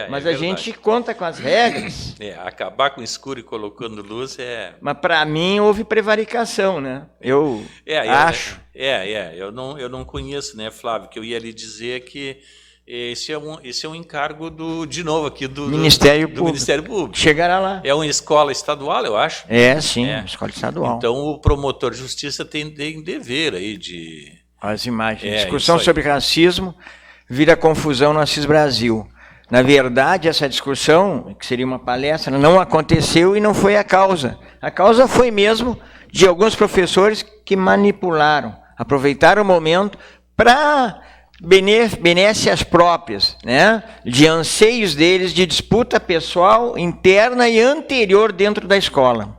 Mas a gente conta com as regras. Acabar com o escuro e colocando luz é... Mas, para mim, houve prevaricação, né? Eu acho. Eu não conheço, né, Flávio? Que eu ia lhe dizer que esse é um encargo de novo aqui do Ministério Público. Chegará lá. É uma escola estadual, eu acho. Sim, escola estadual. Então o promotor de justiça tem dever aí de... As imagens. Discussão sobre racismo vira confusão no Assis Brasil. Na verdade, essa discussão, que seria uma palestra, não aconteceu e não foi a causa. A causa foi mesmo de alguns professores que manipularam, aproveitaram o momento para... benécias próprias, né? De anseios deles, de disputa pessoal, interna e anterior dentro da escola.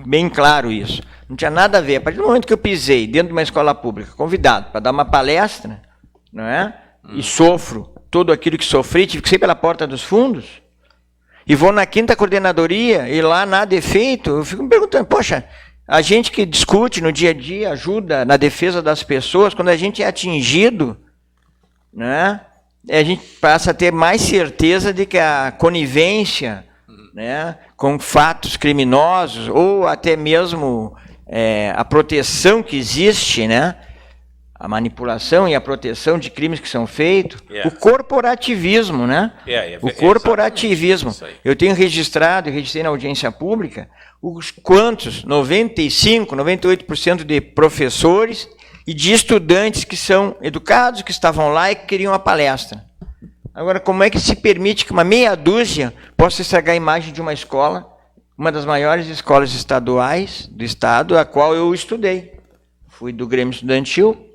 Bem claro isso. Não tinha nada a ver. A partir do momento que eu pisei dentro de uma escola pública, convidado para dar uma palestra, não é? E sofro tudo aquilo que sofri, tive que sair pela porta dos fundos, e vou na 5ª coordenadoria, e lá nada é feito, eu fico me perguntando, poxa, a gente que discute no dia a dia, ajuda na defesa das pessoas, quando a gente é atingido, né, a gente passa a ter mais certeza de que a conivência, né, com fatos criminosos, ou até mesmo a proteção que existe, né, a manipulação e a proteção de crimes que são feitos, Yeah. o corporativismo, né? O corporativismo. Isso aí. Eu tenho registrado e registrei na audiência pública os quantos, 95, 98% de professores e de estudantes que são educados, que estavam lá e que queriam a palestra. Agora, como é que se permite que uma meia dúzia possa estragar a imagem de uma escola, uma das maiores escolas estaduais do estado, a qual eu estudei? Fui do Grêmio Estudantil,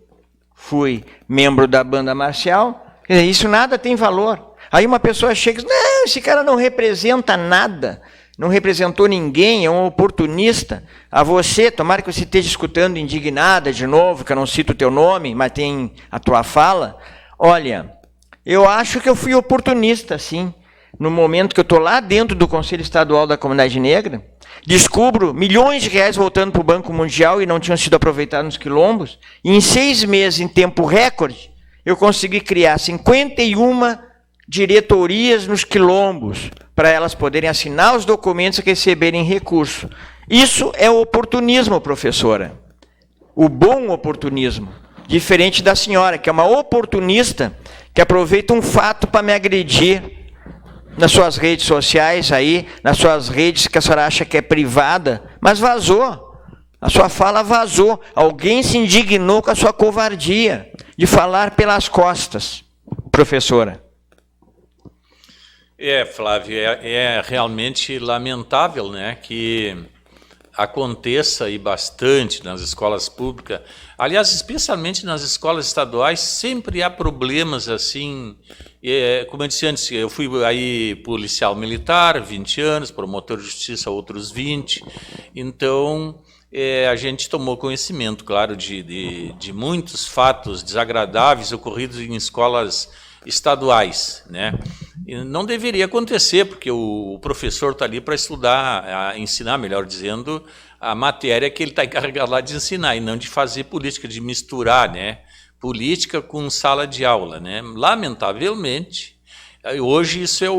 fui membro da banda marcial, isso nada tem valor. Aí uma pessoa chega e diz, não, esse cara não representa nada, não representou ninguém, é um oportunista. A você, tomara que você esteja escutando indignada de novo, que eu não cito o teu nome, mas tem a tua fala. Olha, eu acho que eu fui oportunista, sim. No momento que eu estou lá dentro do Conselho Estadual da Comunidade Negra, descubro milhões de reais voltando para o Banco Mundial e não tinham sido aproveitados nos quilombos, e em 6 meses, em tempo recorde, eu consegui criar 51 diretorias nos quilombos, para elas poderem assinar os documentos e receberem recurso. Isso é o oportunismo, professora. O bom oportunismo. Diferente da senhora, que é uma oportunista, que aproveita um fato para me agredir nas suas redes sociais aí, nas suas redes que a senhora acha que é privada, mas vazou. A sua fala vazou. Alguém se indignou com a sua covardia de falar pelas costas, professora. Flávio, é realmente lamentável, né, que aconteça e bastante nas escolas públicas. Aliás, especialmente nas escolas estaduais, sempre há problemas assim. Como eu disse antes, eu fui aí policial militar, 20 anos, promotor de justiça, outros 20. Então, a gente tomou conhecimento, claro, de muitos fatos desagradáveis ocorridos em escolas estaduais, né? E não deveria acontecer, porque o professor está ali para estudar, ensinar, melhor dizendo, a matéria que ele está encarregado lá de ensinar, e não de fazer política, de misturar, né, política com sala de aula, né? Lamentavelmente, hoje isso é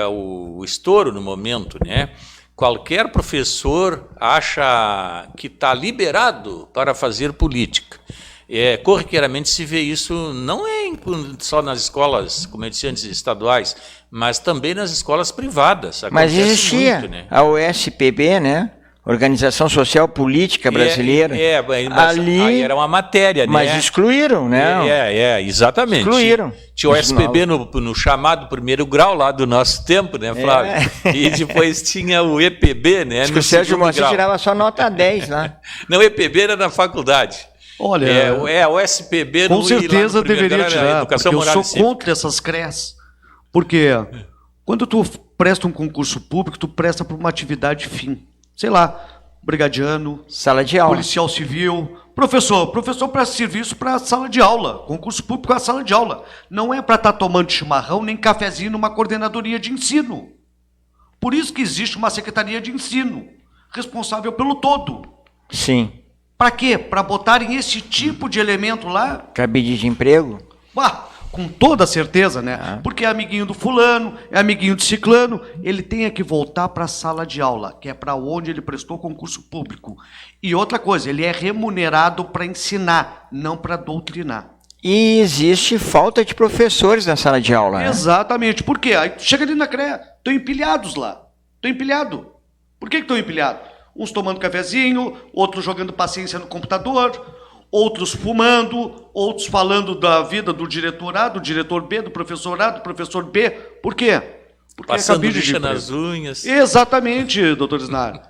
o estouro no momento, né? Qualquer professor acha que está liberado para fazer política. Corriqueiramente se vê isso, não só nas escolas, como eu disse antes, estaduais, mas também nas escolas privadas. Mas existia muito, né? A OSPB, né? Organização Social Política Brasileira. Mas aí era uma matéria, né? Mas excluíram, né? Exatamente. Excluíram. Tinha o OSPB no chamado primeiro grau lá do nosso tempo, né, Flávio? E depois tinha o EPB, né? Acho que o Sérgio Moacir tirava só nota 10 lá. Não, o EPB era na faculdade. Olha, o SPB com certeza deveria tirar, educação porque eu moral sou contra essas CREs. Porque quando tu presta um concurso público, tu presta para uma atividade fim. Sei lá, brigadiano, sala de aula, policial civil, professor presta serviço para sala de aula. Concurso público é a sala de aula. Não é para estar tomando chimarrão nem cafezinho numa coordenadoria de ensino. Por isso que existe uma secretaria de ensino, responsável pelo todo. Sim. Para quê? Para botarem esse tipo de elemento lá? Cabide de emprego? Com toda certeza, né? Porque é amiguinho do fulano, é amiguinho do ciclano, ele tem que voltar para a sala de aula, que é para onde ele prestou concurso público. E outra coisa, ele é remunerado para ensinar, não para doutrinar. E existe falta de professores na sala de aula, né? Exatamente. Por quê? Aí chega ali na CREA, estão empilhados lá. Estão empilhados. Por que estão empilhados? Uns tomando cafezinho, outros jogando paciência no computador, outros fumando, outros falando da vida do diretor A, do diretor B, do professor A, do professor B. Por quê? Porque passando lixa nas unhas. Exatamente, doutor Isnar.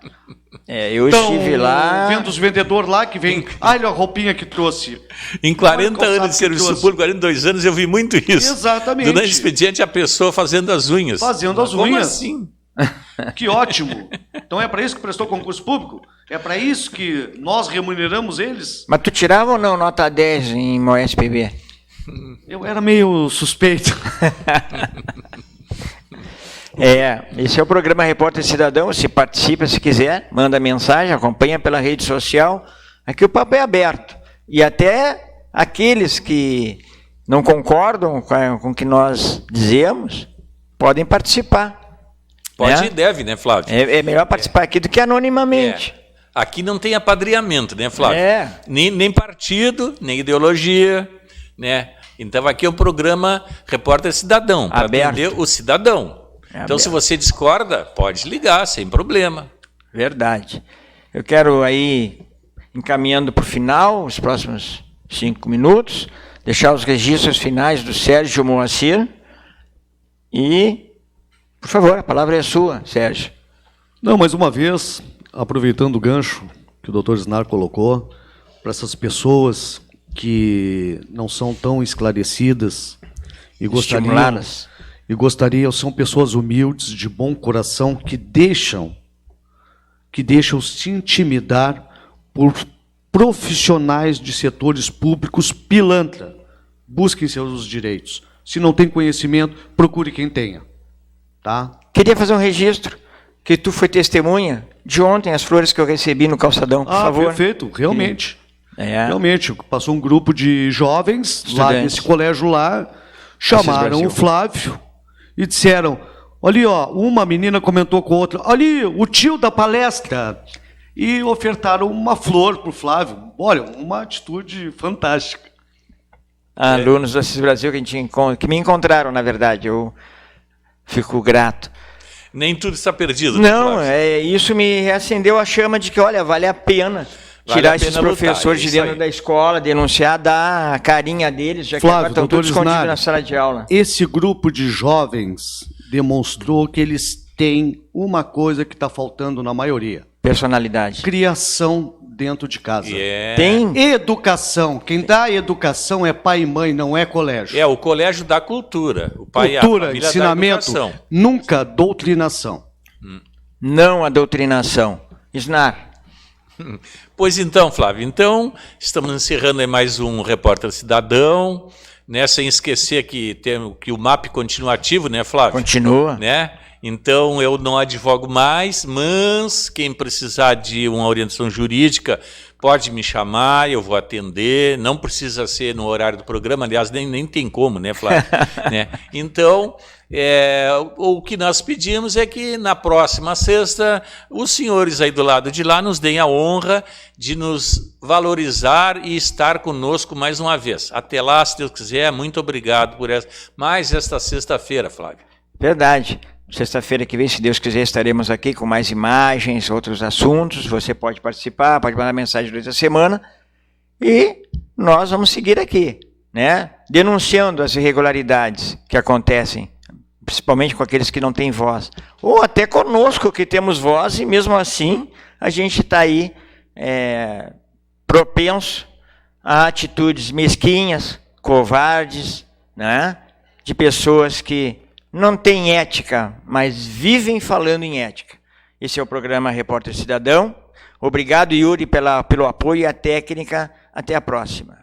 Eu estive lá... vendo os vendedores lá que vem... Olha a roupinha que trouxe. Em 40 anos de serviço público, 42 anos, eu vi muito isso. Exatamente. Durante o expediente, a pessoa fazendo as unhas. Fazendo as unhas. Como assim? Que ótimo. Então é para isso que prestou concurso público? É para isso que nós remuneramos eles? Mas tu tirava ou não nota 10 em OSPB? Eu era meio suspeito. Esse é o programa Repórter Cidadão. Se participa, se quiser, manda mensagem, acompanha pela rede social. Aqui o papo é aberto. E até aqueles que não concordam com o que nós dizemos, podem participar. Pode e deve, né, Flávio? É melhor participar aqui do que anonimamente. Aqui não tem apadrinhamento, né, Flávio? Nem partido, nem ideologia, né? Então aqui é um programa Repórter Cidadão, para atender o cidadão. Então se você discorda, pode ligar, sem problema. Verdade. Eu quero aí, encaminhando para o final, os próximos 5 minutos, deixar os registros finais do Sérgio Moacir. E, por favor, a palavra é sua, Sérgio. Não, mais uma vez, aproveitando o gancho que o Dr. Isnar colocou, para essas pessoas que não são tão esclarecidas e gostariam, são pessoas humildes, de bom coração, que deixam se intimidar por profissionais de setores públicos pilantra. Busquem seus direitos. Se não tem conhecimento, procure quem tenha. Tá? Queria fazer um registro, que tu foi testemunha de ontem, as flores que eu recebi no calçadão, por favor. Perfeito, realmente. Realmente, passou um grupo de jovens lá nesse colégio lá, chamaram o Flávio e disseram, ali, ó, uma menina comentou com outra, ali, o tio da palestra, e ofertaram uma flor para o Flávio. Olha, uma atitude fantástica. Alunos do Assis Brasil que me encontraram, na verdade, eu fico grato. Nem tudo está perdido. Não, isso me reacendeu a chama de que, olha, vale a pena tirar esses professores de dentro da escola, denunciar, dar a carinha deles, já que agora estão todos escondidos na sala de aula. Esse grupo de jovens demonstrou que eles têm uma coisa que está faltando na maioria. Personalidade. Criação dentro de casa. Tem educação. Quem dá educação é pai e mãe, não é colégio. O colégio dá cultura. O pai cultura, ensinamento, nunca doutrinação. Não a doutrinação. Isnar. Pois então, Flávio, estamos encerrando aí mais um Repórter Cidadão, né, sem esquecer que o MAP continua ativo, né, Flávio? Continua. Né? Então, eu não advogo mais, mas quem precisar de uma orientação jurídica pode me chamar, eu vou atender, não precisa ser no horário do programa, aliás, nem tem como, né, Flávio? Né? Então, o que nós pedimos é que na próxima sexta, os senhores aí do lado de lá nos deem a honra de nos valorizar e estar conosco mais uma vez. Até lá, se Deus quiser, muito obrigado por mais esta sexta-feira, Flávio. Verdade. Sexta-feira que vem, se Deus quiser, estaremos aqui com mais imagens, outros assuntos. Você pode participar, pode mandar mensagem durante a semana. E nós vamos seguir aqui, né? Denunciando as irregularidades que acontecem, principalmente com aqueles que não têm voz. Ou até conosco que temos voz, e mesmo assim a gente está aí propenso a atitudes mesquinhas, covardes, né? De pessoas que não têm ética, mas vivem falando em ética. Esse é o programa Repórter Cidadão. Obrigado, Yuri, pelo apoio e a técnica. Até a próxima.